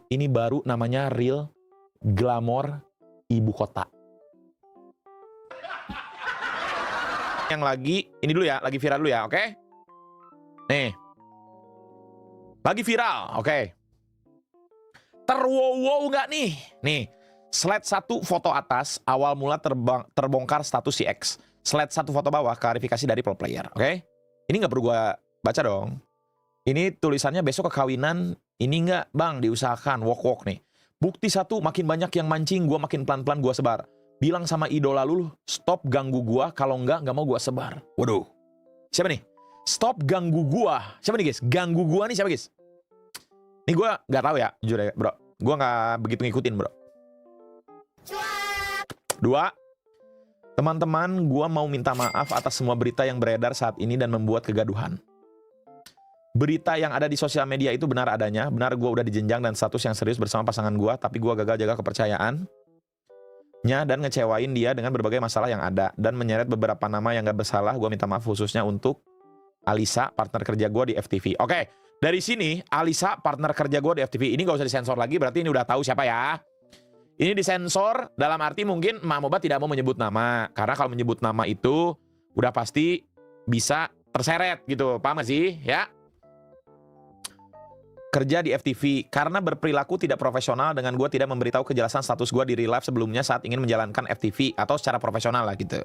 Ini baru namanya Real Glamor Ibu Kota. Yang lagi, ini dulu ya, lagi viral dulu ya, oke? Nih. Lagi viral, oke. Terwowow nggak nih? Nih, slide 1 foto atas, awal mula terbongkar status si X. Slide 1 foto bawah, klarifikasi dari pro player, oke? Ini nggak perlu gua baca dong. Ini tulisannya besok kekawinan, ini nggak bang, diusahakan, walk-walk nih. Bukti 1, makin banyak yang mancing, gua makin pelan-pelan gua sebar. Bilang sama idola lu, stop ganggu gua, kalau nggak mau gua sebar. Waduh, siapa nih? Stop ganggu gua. Siapa nih guys? Ganggu gua nih siapa guys? Ini gua nggak tahu ya, jujur ya bro. Gua nggak begitu ngikutin bro. 2, teman-teman, gua mau minta maaf atas semua berita yang beredar saat ini dan membuat kegaduhan. Berita yang ada di sosial media itu benar adanya. Benar gua udah dijenjang dan status yang serius bersama pasangan gua, tapi gua gagal jaga kepercayaannya dan ngecewain dia dengan berbagai masalah yang ada. Dan menyeret beberapa nama yang gak bersalah. Gua minta maaf khususnya untuk Alisa, partner kerja gua di FTV. Oke, dari sini Alisa, partner kerja gua di FTV. Ini gak usah disensor lagi, berarti ini udah tahu siapa ya. Ini disensor dalam arti mungkin Mak Moba tidak mau menyebut nama. Karena kalau menyebut nama itu udah pasti bisa terseret gitu. Paham gak sih? Ya. Kerja di FTV karena berperilaku tidak profesional dengan gue tidak memberitahu kejelasan status gue di real life sebelumnya saat ingin menjalankan FTV atau secara profesional lah gitu.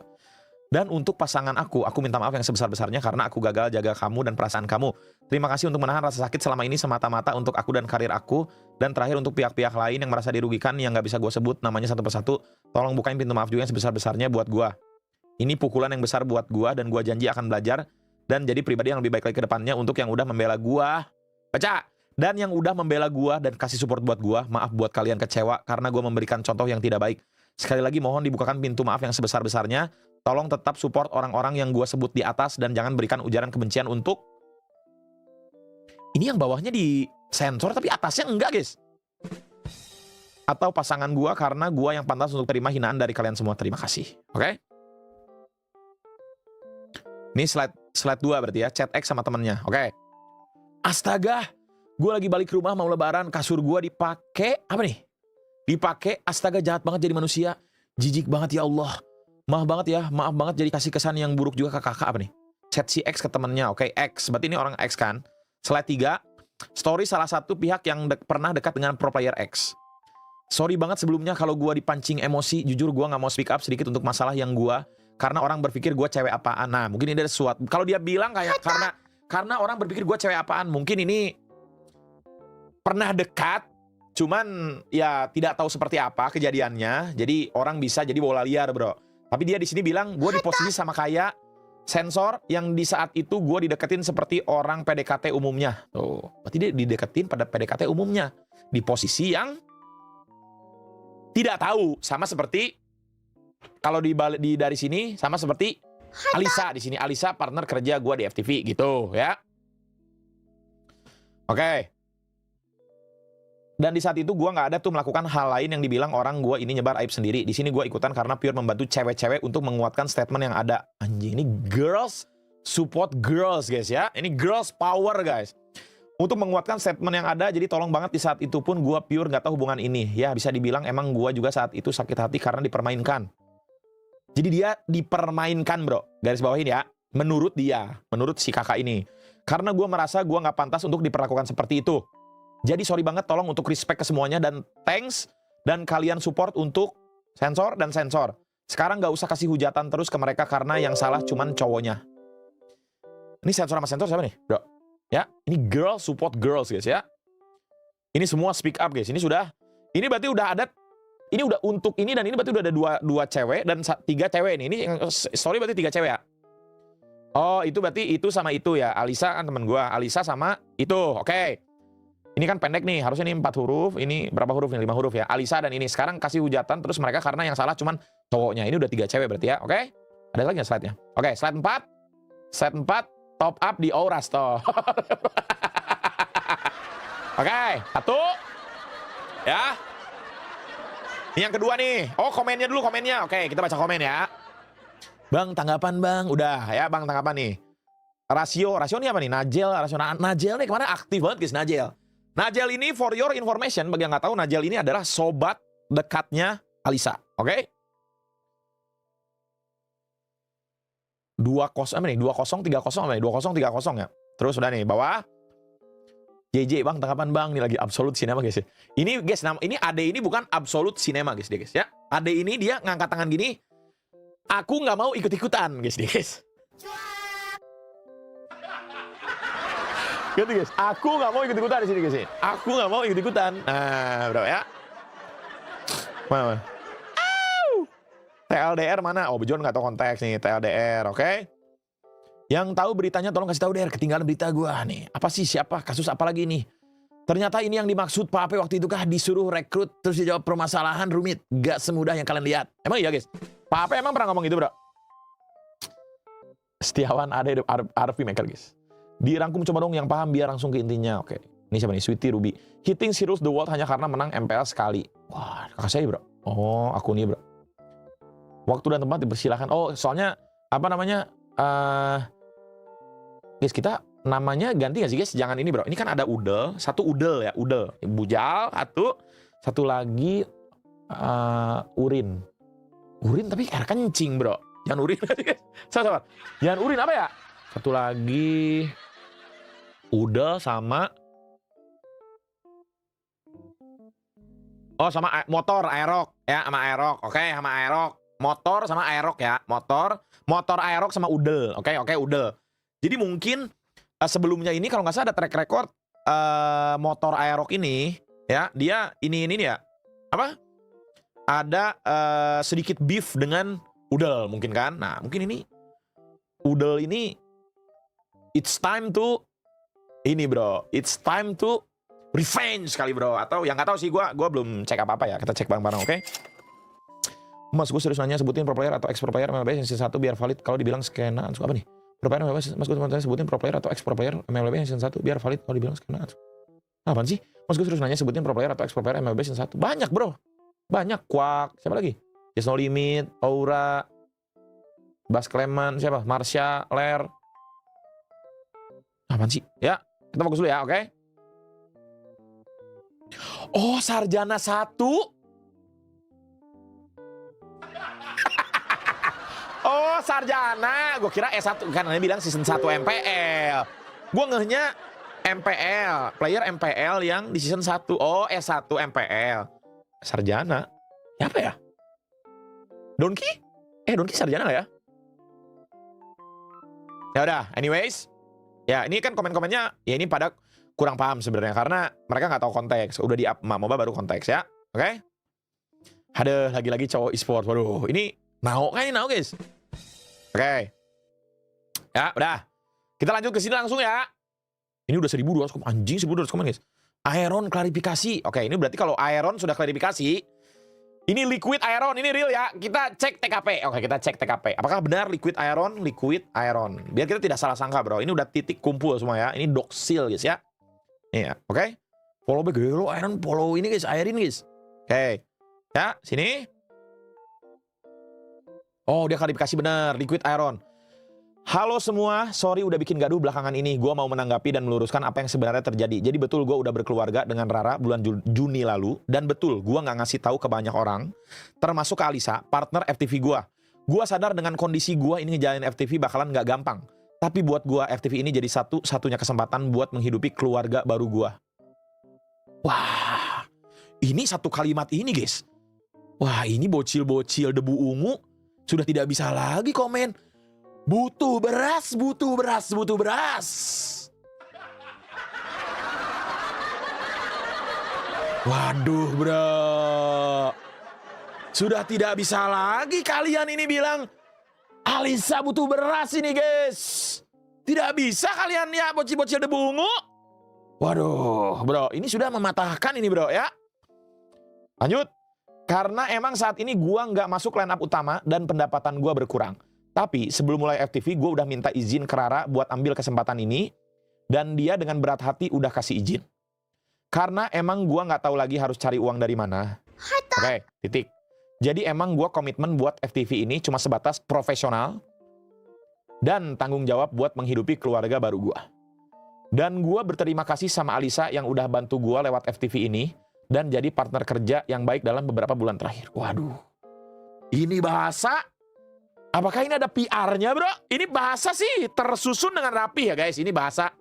Dan untuk pasangan aku minta maaf yang sebesar-besarnya karena aku gagal jaga kamu dan perasaan kamu. Terima kasih untuk menahan rasa sakit selama ini semata-mata untuk aku dan karir aku. Dan terakhir untuk pihak-pihak lain yang merasa dirugikan yang gak bisa gue sebut namanya satu persatu, tolong bukain pintu maaf juga yang sebesar-besarnya buat gue. Ini pukulan yang besar buat gue dan gue janji akan belajar dan jadi pribadi yang lebih baik lagi ke depannya untuk yang udah membela gue. Baca! Dan yang udah membela gua dan kasih support buat gua, maaf buat kalian kecewa karena gua memberikan contoh yang tidak baik. Sekali lagi mohon dibukakan pintu maaf yang sebesar-besarnya. Tolong tetap support orang-orang yang gua sebut di atas dan jangan berikan ujaran kebencian untuk... Ini yang bawahnya di sensor tapi atasnya enggak guys. Atau pasangan gua karena gua yang pantas untuk terima hinaan dari kalian semua. Terima kasih. Oke? Ini slide 2 berarti ya, chat X sama temennya. Oke. Astaga! Gue lagi balik ke rumah mau lebaran, kasur gue dipakai apa nih? Dipakai, astaga jahat banget jadi manusia. Jijik banget ya Allah. Maaf banget jadi kasih kesan yang buruk juga ke kakak apa nih? Chat si X ke temennya, oke X, berarti ini orang X kan? Slide 3, story salah satu pihak yang pernah dekat dengan pro player X. Sorry banget sebelumnya kalau gue dipancing emosi, jujur gue gak mau speak up sedikit untuk masalah yang gue, karena orang berpikir gue cewek apaan. Nah mungkin ini ada sesuatu, kalau dia bilang kayak karena orang berpikir gue cewek apaan, mungkin ini pernah dekat, cuman ya tidak tahu seperti apa kejadiannya. Jadi orang bisa jadi bola liar bro. Tapi dia di sini bilang gue di posisi sama kayak sensor yang di saat itu gue dideketin seperti orang PDKT umumnya. Tuh, berarti dia dideketin pada PDKT umumnya di posisi yang tidak tahu. Sama seperti kalau dari sini sama seperti Alisa di sini. Alisa partner kerja gue di FTV gitu ya. Oke. Dan di saat itu gue nggak ada tuh melakukan hal lain yang dibilang orang gue ini nyebar aib sendiri. Di sini gue ikutan karena pure membantu cewek-cewek untuk menguatkan statement yang ada. Anjing, ini girls support girls guys ya. Ini girls power guys. Untuk menguatkan statement yang ada, jadi tolong banget di saat itu pun gue pure nggak tahu hubungan ini. Ya bisa dibilang emang gue juga saat itu sakit hati karena dipermainkan. Jadi dia dipermainkan bro. Garis bawahin ya. Menurut dia, menurut si kakak ini. Karena gue merasa gue nggak pantas untuk diperlakukan seperti itu. Jadi sorry banget, tolong untuk respect ke semuanya dan thanks dan kalian support untuk sensor dan sensor. Sekarang nggak usah kasih hujatan terus ke mereka karena yang salah cuman cowoknya. Ini sensor sama sensor siapa nih, bro? Ya, ini girl support girls guys ya. Ini semua speak up guys. Ini berarti udah ada. Ini udah untuk ini dan ini berarti udah ada dua cewek dan 3 cewek ini. Ini sorry berarti 3 cewek ya. Oh itu berarti itu sama itu ya. Alisa kan temen gue. Alisa sama itu. Oke. Ini kan pendek nih, harusnya ini 4 huruf, ini berapa huruf nih? 5 huruf ya. Alisa dan ini sekarang kasih hujatan terus mereka karena yang salah cuman cowoknya. Ini udah 3 cewek berarti ya, oke? Ada lagi nggak slide-nya? Oke, slide 4. Slide 4, top up di Auras toh. Oke, 1. Ya. Ini yang kedua nih. Oh, komennya dulu, komennya. Oke, kita baca komen ya. Bang, tanggapan bang. Udah ya, bang tanggapan nih. Rasio ini apa nih? Najel nih kemarin aktif banget guys, Najel. Najel ini for your information, bagi yang nggak tahu, Najel ini adalah sobat dekatnya Alisa. Oke? 2-0 apa nih? 2-0, 3-0 apa nih? 2-0, 3-0 ya. Terus udah nih, bawah. JJ bang, tanggapan bang, ini lagi Absolute Cinema guys ya. Ini guys, ini Ade ini bukan Absolute Cinema guys, dia guys ya. Ade ini dia ngangkat tangan gini. Aku nggak mau ikut-ikutan guys, dia guys. Gitu guys, aku nggak mau ikut-ikutan di sini guys. Aku nggak mau ikut-ikutan. Nah, bro ya. Mana? TLDR mana? Oh, Bejon nggak tahu konteks nih TLDR, oke? Yang tahu beritanya tolong kasih tahu deh, ketinggalan berita gua nih. Apa sih, siapa, kasus apa lagi nih? Ternyata ini yang dimaksud Pak Ape waktu itu kah disuruh rekrut terus dijawab permasalahan rumit. Gak semudah yang kalian lihat. Emang iya guys? Pak Ape emang pernah ngomong gitu bro? Setiawan ada RP Maker guys. Dirangkum coba dong yang paham biar langsung ke intinya. Oke. Ini siapa nih? Sweetie Ruby. Hitting Heroes the World hanya karena menang MPL sekali. Wah, kakak saya bro. Oh, aku nih bro. Waktu dan tempat dipersilahkan. Oh, soalnya apa namanya? Guys, kita namanya ganti gak sih guys? Jangan ini bro. Ini kan ada udel, satu udel ya, udel. Bujal, satu lagi urin. Urin tapi air kencing bro. Jangan urin guys. Sabar. Jangan urin apa ya? Satu lagi udel sama sama motor aerok ya, sama aerok. Oke, sama aerok. Motor sama aerok ya. Motor aerok sama udel. Oke, udel. Jadi mungkin sebelumnya ini kalau nggak salah ada track record motor aerok ini ya, dia ini ya. Apa? Ada sedikit beef dengan udel mungkin kan. Nah, mungkin ini udel ini it's time to ini bro. It's time to revenge kali bro, atau yang nggak tahu sih, gua belum cek apa-apa ya. Kita cek bareng-bareng, oke? Mas, gue serius nanya, sebutin pro player atau ex pro player MLB season 1 biar valid. Kalau dibilang skena apa nih? Pro player MLB, Mas gue tanya sebutin pro player atau ex pro player MLB season 1 biar valid. Kalau dibilang skena apaan sih? Mas, gue serius nanya, sebutin pro player atau ex pro player MLB season 1. Banyak bro, banyak. Quack, siapa lagi? Just No Limit, Aura, Bas Clement, siapa? Marsha, Ler. Apaan sih? Ya, kita fokus dulu ya, oke? Oh, Sarjana 1. Oh, Sarjana. Gue kira S1. Kan dia bilang season 1 MPL. Gue ngehnya MPL. Player MPL yang di season 1. Oh, S1 MPL. Sarjana. Siapa ya? Donki? Donki Sarjana gak ya? Ya udah, anyways. Ya, ini kan komen-komennya. Ya ini pada kurang paham sebenarnya karena mereka nggak tahu konteks. Udah di up MOBA baru konteks ya. Oke? Ada lagi-lagi cowok e-sport. Waduh, ini nao guys. Oke. Ya, udah. Kita lanjut ke sini langsung ya. Ini udah 1.200 komen. Anjing 1.200 komen guys. Iron klarifikasi. Oke, ini berarti kalau Iron sudah klarifikasi, ini liquid Iron, ini real ya. Kita cek TKP. Oke, kita cek TKP. Apakah benar liquid Iron? Biar kita tidak salah sangka, bro. Ini udah titik kumpul semua ya. Ini doxil guys ya. Iya, oke. Follow back lo Iron, follow ini guys, Iron guys. Oke. Ya, sini. Oh, dia klarifikasi benar, liquid Iron. Halo semua, sorry udah bikin gaduh belakangan ini. Gua mau menanggapi dan meluruskan apa yang sebenarnya terjadi. Jadi betul gua udah berkeluarga dengan Rara bulan Juni lalu. Dan betul, gua nggak ngasih tahu ke banyak orang, termasuk ke Alisa, partner FTV gua. Gua sadar dengan kondisi gua ini ngejalanin FTV bakalan nggak gampang. Tapi buat gua FTV ini jadi satu-satunya kesempatan buat menghidupi keluarga baru gua. Wah, ini satu kalimat ini guys. Wah, ini bocil-bocil debu ungu sudah tidak bisa lagi komen. Butuh beras. Waduh bro. Sudah tidak bisa lagi kalian ini bilang Alisa butuh beras ini guys. Tidak bisa kalian ya bocil-bocil debu ungu. Waduh bro, ini sudah mematahkan ini bro ya. Lanjut. Karena emang saat ini gua nggak masuk line up utama dan pendapatan gua berkurang. Tapi sebelum mulai FTV gue udah minta izin ke Rara buat ambil kesempatan ini. Dan dia dengan berat hati udah kasih izin. Karena emang gue gak tahu lagi harus cari uang dari mana. Oke, titik. Jadi emang gue komitmen buat FTV ini cuma sebatas profesional. Dan tanggung jawab buat menghidupi keluarga baru gue. Dan gue berterima kasih sama Alisa yang udah bantu gue lewat FTV ini dan jadi partner kerja yang baik dalam beberapa bulan terakhir. Waduh. Ini bahasa, apakah ini ada PR-nya bro? Ini bahasa sih tersusun dengan rapi ya guys. Ini bahasa.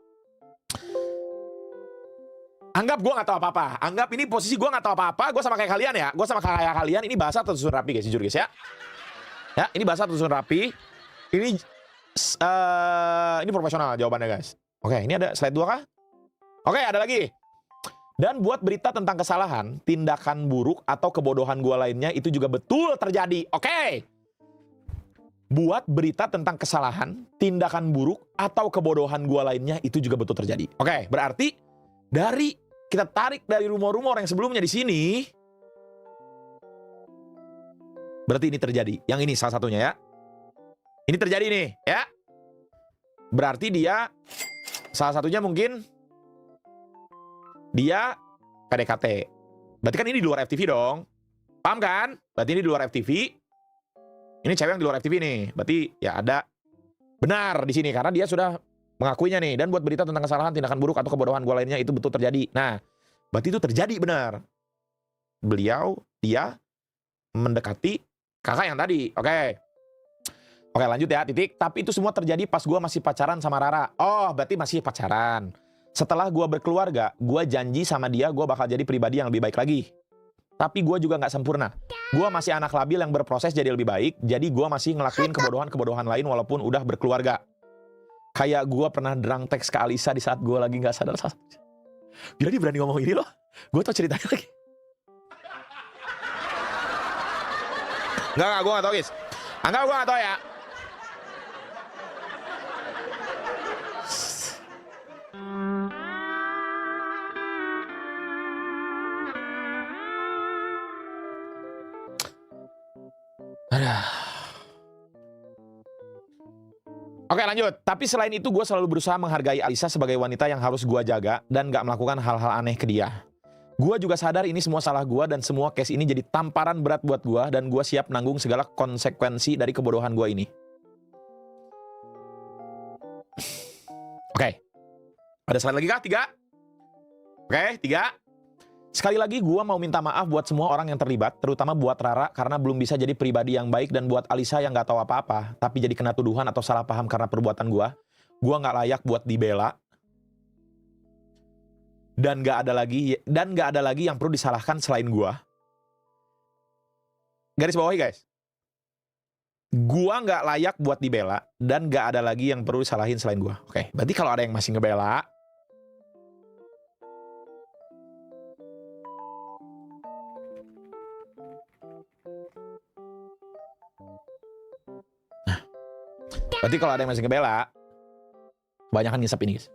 Anggap gue gak tahu apa-apa. Anggap ini posisi gue gak tahu apa-apa. Gue sama kayak kalian ya. Gue sama kayak kalian. Ini bahasa tersusun rapi guys. Jujur guys ya. Ya, ini bahasa tersusun rapi. Ini profesional jawabannya guys. Oke, ini ada slide 2 kah? Oke, ada lagi. Dan buat berita tentang kesalahan, tindakan buruk atau kebodohan gue lainnya itu juga betul terjadi. Oke. Buat berita tentang kesalahan, tindakan buruk atau kebodohan gue lainnya itu juga betul terjadi. Oke, berarti kita tarik dari rumor-rumor yang sebelumnya di sini. Berarti ini terjadi. Yang ini salah satunya ya. Ini terjadi nih, ya. Berarti dia salah satunya mungkin dia PDKT. Berarti kan ini di luar FTV dong. Paham kan? Berarti ini di luar FTV. Ini cewek yang di luar FTV nih. Berarti ya ada benar di sini karena dia sudah mengakuinya nih. Dan buat berita tentang kesalahan, tindakan buruk atau kebodohan gue lainnya itu betul terjadi. Nah, berarti itu terjadi benar. Dia mendekati kakak yang tadi. Oke, lanjut ya, titik. Tapi itu semua terjadi pas gue masih pacaran sama Rara. Oh, berarti masih pacaran. Setelah gue berkeluarga, gue janji sama dia gue bakal jadi pribadi yang lebih baik lagi. Tapi gue juga nggak sempurna. Gue masih anak labil yang berproses jadi lebih baik. Jadi gue masih ngelakuin kebodohan-kebodohan lain walaupun udah berkeluarga. Kayak gue pernah drunk text ke Alisa di saat gue lagi nggak sadar. Bila dia berani ngomong ini loh. Gue tau ceritanya lagi. Enggak, gue nggak tau guys. Enggak, gue nggak tau ya. Oke lanjut, tapi selain itu gue selalu berusaha menghargai Alisa sebagai wanita yang harus gue jaga dan gak melakukan hal-hal aneh ke dia. Gue juga sadar ini semua salah gue dan semua case ini jadi tamparan berat buat gue dan gue siap nanggung segala konsekuensi dari kebodohan gue ini. Oke, ada slide lagi kah? 3? Oke, 3. Sekali lagi gue mau minta maaf buat semua orang yang terlibat, terutama buat Rara karena belum bisa jadi pribadi yang baik dan buat Alisa yang gak tahu apa-apa, tapi jadi kena tuduhan atau salah paham karena perbuatan gue. Gue gak layak buat dibela. Dan gak ada lagi yang perlu disalahkan selain gue. Garis bawahi guys. Gue gak layak buat dibela dan gak ada lagi yang perlu disalahin selain gue. Oke, berarti kalau ada yang masih ngebela, berarti kalau ada yang masih ngebela, kebanyakan ngisep ini guys.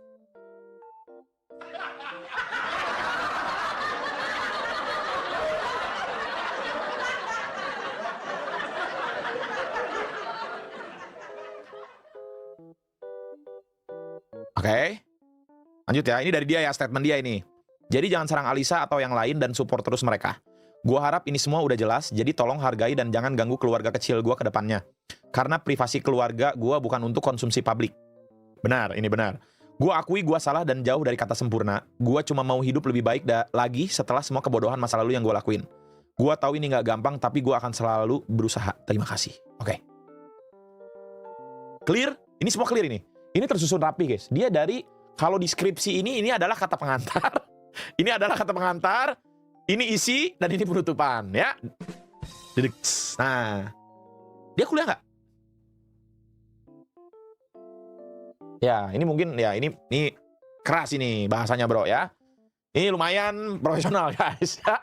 Oke. Lanjut ya, ini dari dia ya, statement dia ini. Jadi jangan serang Alisa atau yang lain dan support terus mereka. Gua harap ini semua udah jelas, jadi tolong hargai dan jangan ganggu keluarga kecil gua ke depannya. Karena privasi keluarga gua bukan untuk konsumsi publik. Benar, ini benar. Gua akui gua salah dan jauh dari kata sempurna. Gua cuma mau hidup lebih baik lagi setelah semua kebodohan masa lalu yang gua lakuin. Gua tahu ini nggak gampang, tapi gua akan selalu berusaha. Terima kasih. Oke. Clear? Ini semua clear ini. Ini tersusun rapi guys. Dia dari, kalau deskripsi ini adalah kata pengantar. Ini adalah kata pengantar. Ini isi dan ini penutupan ya. Nah, dia kuliah nggak? Ya, ini mungkin ya ini keras ini bahasanya bro ya. Ini lumayan profesional guys ya.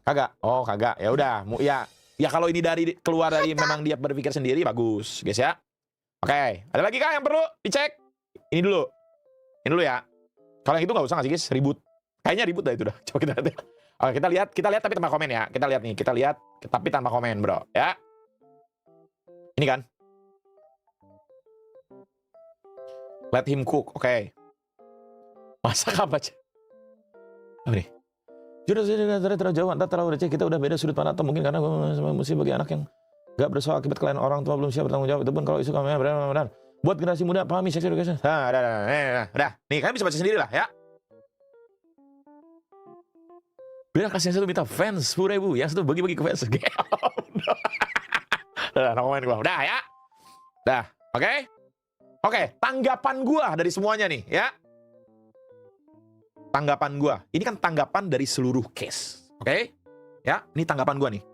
Kagak? Oh kagak. Ya udah, ya kalau ini keluar dari memang dia berpikir sendiri bagus guys ya. Oke, ada lagi kah yang perlu dicek? Ini dulu ya. Kalau yang itu nggak usah ngasih guys, ribut. Kayaknya ribut dah itu dah. Coba kita lihat. Oke, kita lihat tapi tanpa komen ya. Kita lihat tapi tanpa komen, bro, ya. Ini kan. Let him cook, oke. Masak apa aja? Apa nih? Sudah terlalu jauh, entah terlalu receh, kita udah beda sudut pandang atau mungkin karena gue mesti bagi anak yang gak bersalah akibat kalian orang tua belum siap bertanggung jawab. Itu pun kalau isu kami benar. Buat generasi muda, pahami sex education. Udah. Nih, kalian bisa baca sendiri lah ya. Beda kasih yang satu minta fans 10.000, yang satu bagi-bagi ke fans. Udah, no komen gua. Udah ya. Udah, oke? Oke, tanggapan gua dari semuanya nih ya. Tanggapan gua. Ini kan tanggapan dari seluruh case. Oke? Ya, ini tanggapan gua nih.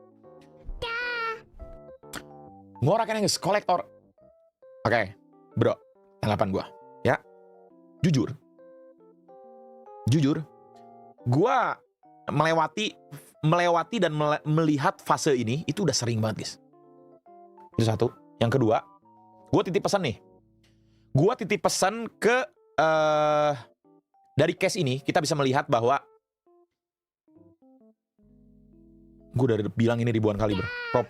Ngora kan yang kolektor. Oke, bro, tanggapan gua ya. Jujur, gua melewati dan melihat fase ini itu udah sering banget, guys. Itu satu. Yang kedua, gue titip pesan nih. Gue titip pesan ke dari case ini kita bisa melihat bahwa gue udah bilang ini ribuan kali, bro. Pro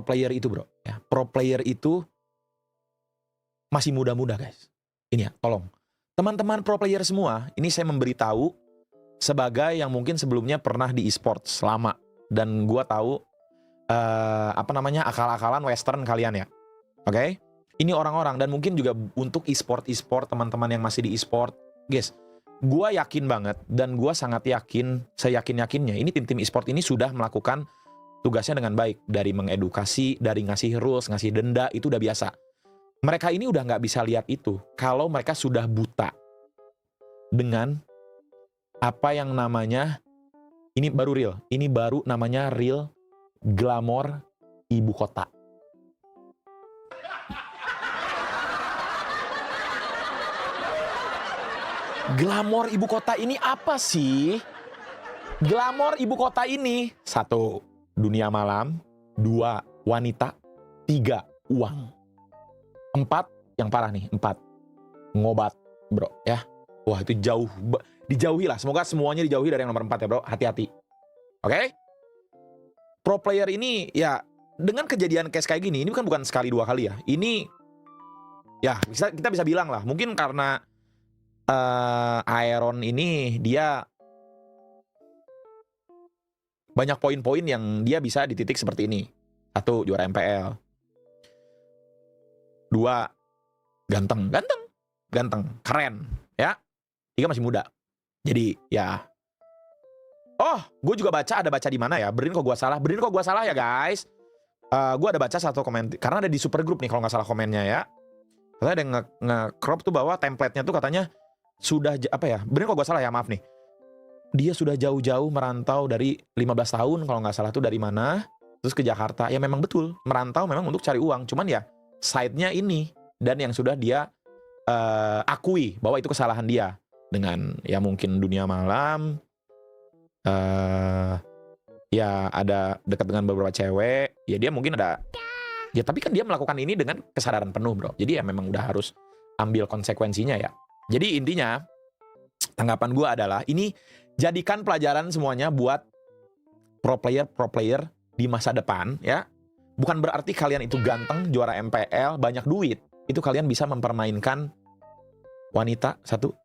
player itu, bro. Ya, pro player itu masih muda-muda, guys. Ini ya, tolong. Teman-teman pro player semua, ini saya memberitahu sebagai yang mungkin sebelumnya pernah di e-sports lama. Dan gue tahu akal-akalan western kalian ya. Oke? Ini orang-orang dan mungkin juga untuk e-sport teman-teman yang masih di e-sport. Guys, gue yakin banget dan gue sangat yakin, seyakin-yakinnya ini tim-tim e-sport ini sudah melakukan tugasnya dengan baik. Dari mengedukasi, dari ngasih rules, ngasih denda, itu udah biasa. Mereka ini udah nggak bisa lihat itu kalau mereka sudah buta dengan apa yang namanya, ini baru real, ini baru namanya real glamor ibu kota. Glamor ibu kota ini apa sih? Glamor ibu kota ini, 1, dunia malam. 2, wanita. 3, uang. 4, yang parah nih, 4, ngobat, bro, ya. Wah, itu jauh, dijauhi lah. Semoga semuanya dijauhi dari yang nomor 4 ya, bro. Hati-hati. Oke? Pro player ini, ya, dengan kejadian case kayak gini, ini bukan sekali 2 kali ya. Ini, ya, kita bisa bilang lah. Mungkin karena Aeron ini, dia banyak poin-poin yang dia bisa di titik seperti ini. 1, juara MPL. 2, ganteng. Keren. Ya. 3, masih muda. Jadi ya, gue juga ada baca di mana ya? Benerin kok gue salah ya guys. Gue ada baca satu komen karena ada di super group nih kalau nggak salah komennya ya. Katanya ada nge-crop tuh bahwa template-nya tuh katanya sudah benerin kok gue salah ya, maaf nih. Dia sudah jauh-jauh merantau dari 15 tahun kalau nggak salah tuh, dari mana? Terus ke Jakarta. Ya memang betul, merantau memang untuk cari uang. Cuman ya side-nya ini dan yang sudah dia akui bahwa itu kesalahan dia. Dengan ya mungkin dunia malam, ya ada dekat dengan beberapa cewek, ya dia mungkin ada, ya tapi kan dia melakukan ini dengan kesadaran penuh, bro. Jadi ya memang udah harus ambil konsekuensinya ya. Jadi intinya, tanggapan gue adalah ini jadikan pelajaran semuanya buat pro player di masa depan ya. Bukan berarti kalian itu ganteng, juara MPL, banyak duit, itu kalian bisa mempermainkan wanita. 1,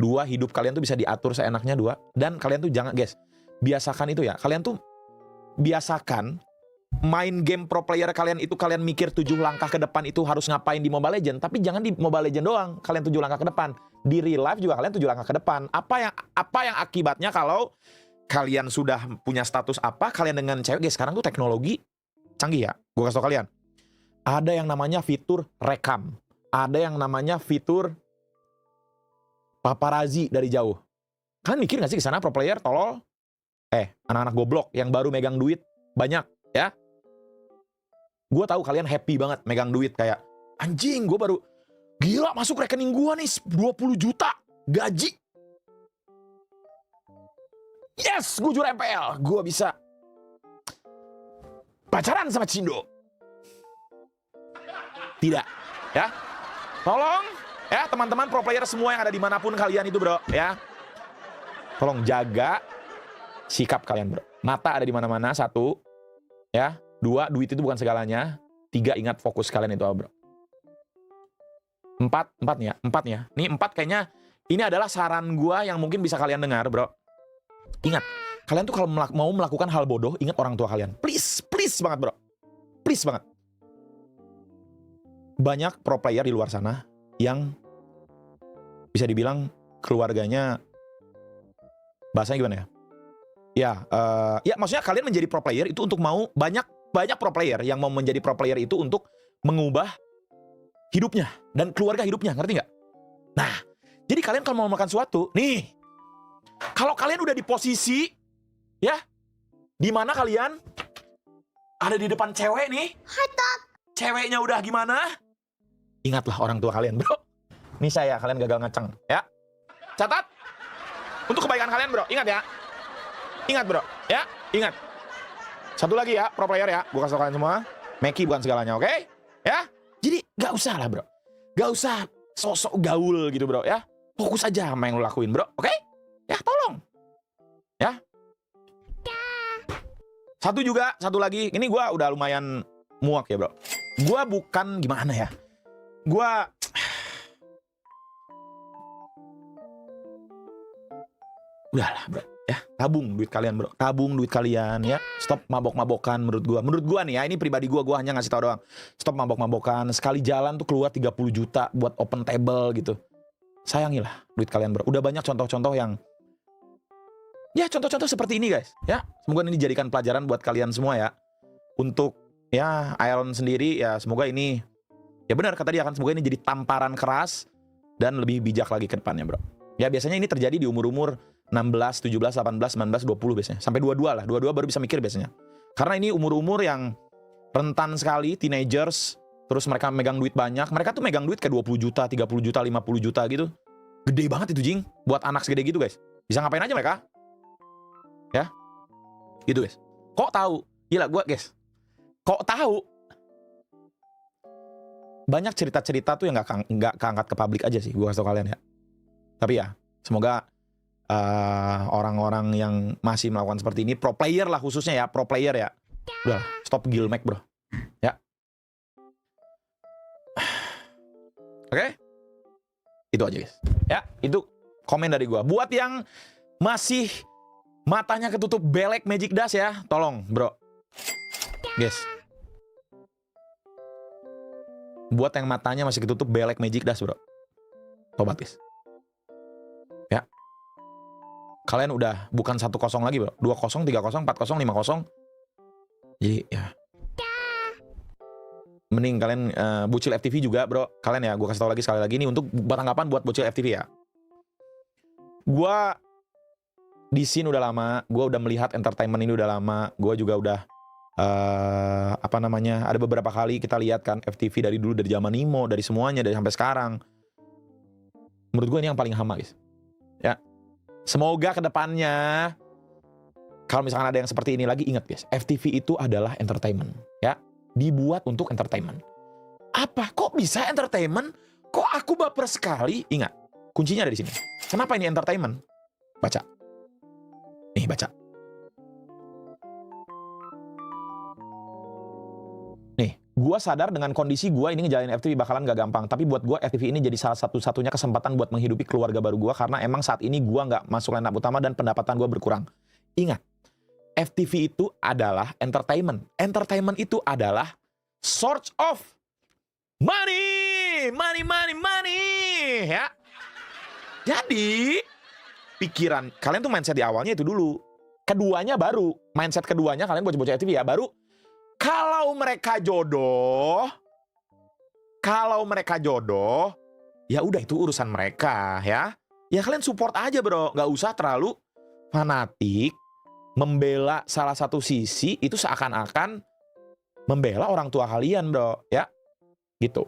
2, hidup kalian tuh bisa diatur seenaknya. 2, dan kalian tuh jangan, guys, biasakan itu ya. Kalian tuh biasakan main game pro player kalian itu, kalian mikir 7 langkah ke depan itu harus ngapain di Mobile Legends. Tapi jangan di Mobile Legends doang kalian 7 langkah ke depan. Di real life juga kalian 7 langkah ke depan. Apa yang akibatnya kalau kalian sudah punya status kalian dengan cewek, guys, sekarang tuh teknologi canggih ya. Gue kasih tau kalian. Ada yang namanya fitur rekam. Ada yang namanya fitur paparazzi dari jauh. Kalian mikir gak sih kesana pro player tolol? Anak-anak goblok yang baru megang duit banyak ya. Gue tahu kalian happy banget megang duit kayak, anjing gue baru, gila masuk rekening gue nih 20 juta gaji. Yes, gue juara MPL. Gue bisa pacaran sama Cindo. Tidak ya. Tolong ya teman-teman pro player semua yang ada dimanapun kalian itu, bro, ya. Tolong jaga sikap kalian, bro. Mata ada di mana-mana, 1, ya. 2, duit itu bukan segalanya. 3, ingat fokus kalian itu, bro. 4 nih. Nih 4 kayaknya ini adalah saran gua yang mungkin bisa kalian dengar, bro. Ingat, kalian tuh kalau mau melakukan hal bodoh, ingat orang tua kalian. Please banget, bro. Please banget. banyak pro player di luar sana yang bisa dibilang keluarganya, bahasanya gimana ya? Ya maksudnya kalian menjadi pro player itu untuk mau banyak pro player yang mau menjadi pro player itu untuk mengubah hidupnya dan keluarga hidupnya, ngerti nggak? Nah, jadi kalian kalau mau melakukan suatu, nih, kalau kalian udah di posisi, ya, di mana kalian ada di depan cewek nih, ceweknya udah gimana? Ingatlah orang tua kalian, bro. Ini saya, kalian gagal ngaceng, ya. Catat, untuk kebaikan kalian, bro. Ingat ya. Ingat, bro. Ya, ingat. Satu lagi ya, pro player ya. Gue kasih tau kalian semua. Meki bukan segalanya, oke? Ya. Jadi, gak usah lah, bro. Gak usah sosok gaul gitu, bro, ya. Fokus aja sama yang lo lakuin, bro. Oke? Ya, tolong. Ya. Satu lagi. Ini gue udah lumayan muak ya, bro. Gue bukan gimana ya. Udahlah, bro. Ya, tabung duit kalian, bro. Tabung duit kalian, ya. Stop mabok-mabokan menurut gua. Menurut gua nih ya, ini pribadi gua hanya ngasih tau doang. Stop mabok-mabokan. Sekali jalan tuh keluar 30 juta buat open table gitu. Sayangilah duit kalian, bro. Udah banyak contoh-contoh yang, ya, contoh-contoh seperti ini, guys. Ya, semoga ini dijadikan pelajaran buat kalian semua ya. Untuk, ya, Iron sendiri, ya, semoga ini, ya benar kata dia kan, semoga ini jadi tamparan keras dan lebih bijak lagi ke depannya, bro. Ya, biasanya ini terjadi di umur-umur 16, 17, 18, 19, 20 biasanya. Sampai 22 lah. 22 baru bisa mikir biasanya. Karena ini umur-umur yang rentan sekali, teenagers. Terus mereka megang duit banyak. Mereka tuh megang duit kayak 20 juta, 30 juta, 50 juta gitu. Gede banget itu, Jing. Buat anak segede gitu, guys. Bisa ngapain aja mereka. Ya. Gitu, guys. Kok tahu? Gila, gue, guys. Kok tahu? Banyak cerita-cerita tuh yang gak keangkat ke publik aja sih. Gue kasih tau kalian ya. Tapi ya, semoga orang-orang yang masih melakukan seperti ini, pro player lah khususnya ya, pro player ya. Udah, stop gilmek, bro. Ya. Oke? Itu aja, guys. Ya, itu komen dari gua. Buat yang masih matanya ketutup belek Magic Dust ya, tolong, bro. Guys. Buat yang matanya masih ketutup belek Magic Dust, bro. Tobat, guys. Ya. Kalian udah bukan 1-0 lagi, bro. 2-0, 3-0, 4-0, 5-0. Jadi, ya. Mending kalian Bocil FTV juga, bro. Kalian ya, gue kasih tau lagi sekali lagi. Ini untuk tanggapan buat Bocil FTV ya. Gue di scene udah lama. Gue udah melihat entertainment ini udah lama. Gue juga udah, ada beberapa kali kita lihat kan FTV dari dulu, dari zaman Nimo, dari semuanya, dari sampai sekarang. Menurut gue ini yang paling hama, guys. Ya. Semoga kedepannya kalau misalkan ada yang seperti ini lagi, ingat guys, FTV itu adalah entertainment, ya, dibuat untuk entertainment. Apa? Kok bisa entertainment? Kok aku baper sekali? Ingat, kuncinya ada di sini. Kenapa ini entertainment? Baca. Nih, baca. Nih, gua sadar dengan kondisi gua ini ngejalanin FTV bakalan gak gampang. Tapi buat gua FTV ini jadi salah satu-satunya kesempatan buat menghidupi keluarga baru gua. Karena emang saat ini gua gak masuk line up utama dan pendapatan gua berkurang. Ingat, FTV itu adalah entertainment. Entertainment itu adalah source of money. Money. Ya. Jadi, pikiran kalian tuh mindset di awalnya itu dulu. Keduanya baru. Mindset keduanya kalian bocah-bocah FTV ya. Baru, kalau mereka jodoh, ya udah itu urusan mereka ya. Ya kalian support aja, bro. Gak usah terlalu fanatik membela salah satu sisi, itu seakan-akan membela orang tua kalian, bro, ya. Gitu.